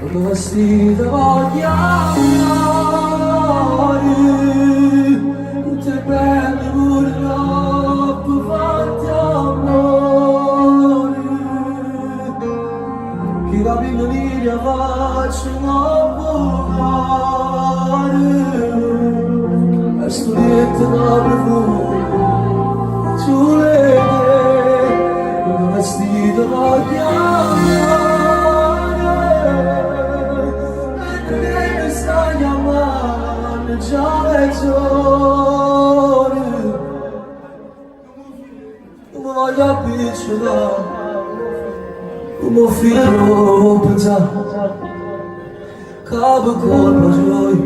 Vestita vogliare, te prendo pure troppo forte amore, che la piccolina faccia volare, e studietta da profumo, tu le vestita vogliare. Come voglio appiccicolare, come figlio pensare, capo colpa suoi,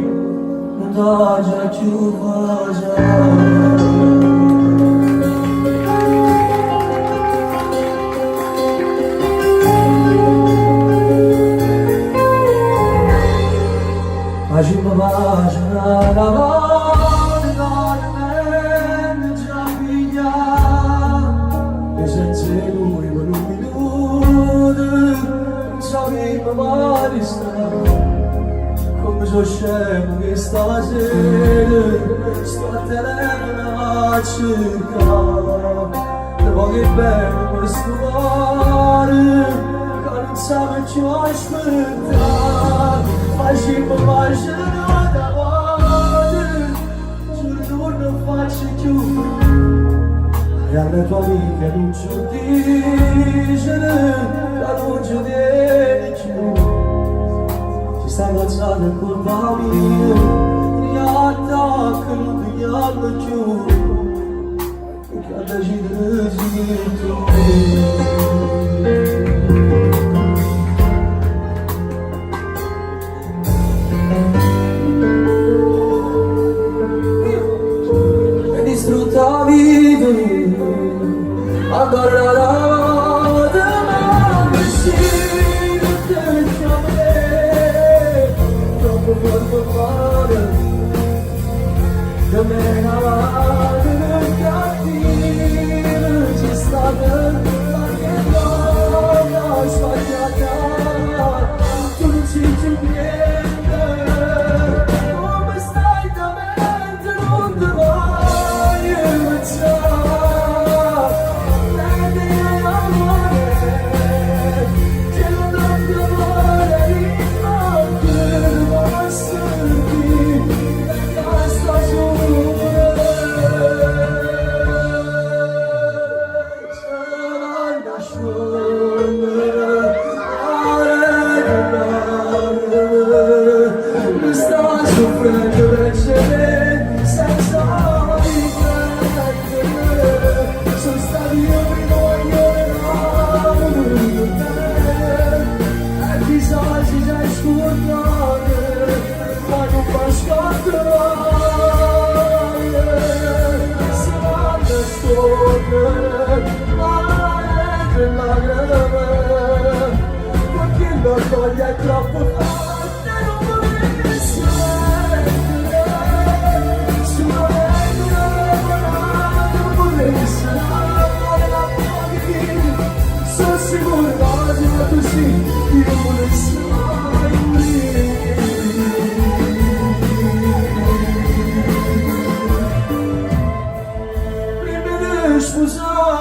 non dà già più Facciamo pagina davanti alla già pigliare e senza lui per un minuto non sapevo mai stare come sono scemo che stasera sto a telefono a cercare le poche belle per stupare che non sapevo più aspettare. Facciamo pagina davanti, giuro non faccio più, e alle tue amiche non ci dicere, che non ci tieni più, ci stai alzando in colpa mia, mi attacca e non mi chiama più, perché a decidere zitto. Distrutta vita agarrarà da mano vicino te chiamare troppo per fare da me la cattiva ci sta per qualche donna sbagliata tu non ci niente come stai da mente non ti va. È troppo forte, non vorrei essere sulla legge, non vorrei essere la pochi, sono sicuro quasi ma così, io non volessi mai morire. Prima di sposare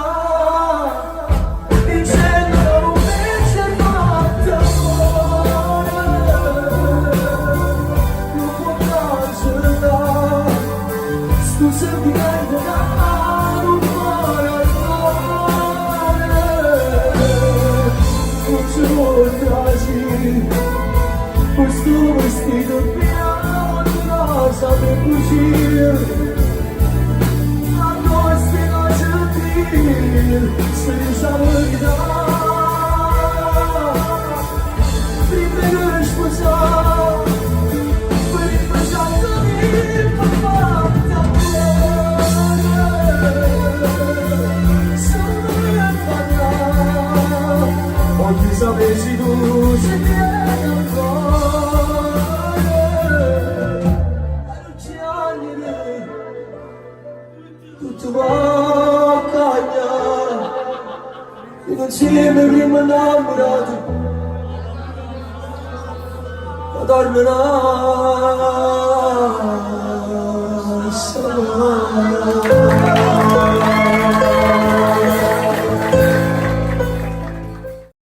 questo vestito bianco rosa per fuggire a noi stiamo gentili senza verità prima di sposare per il presente mi fatta sempre parlare oggi sapessi tu se vieni ancora. Tutto va a cagliare, insieme prima innamorati, ضربنا السماء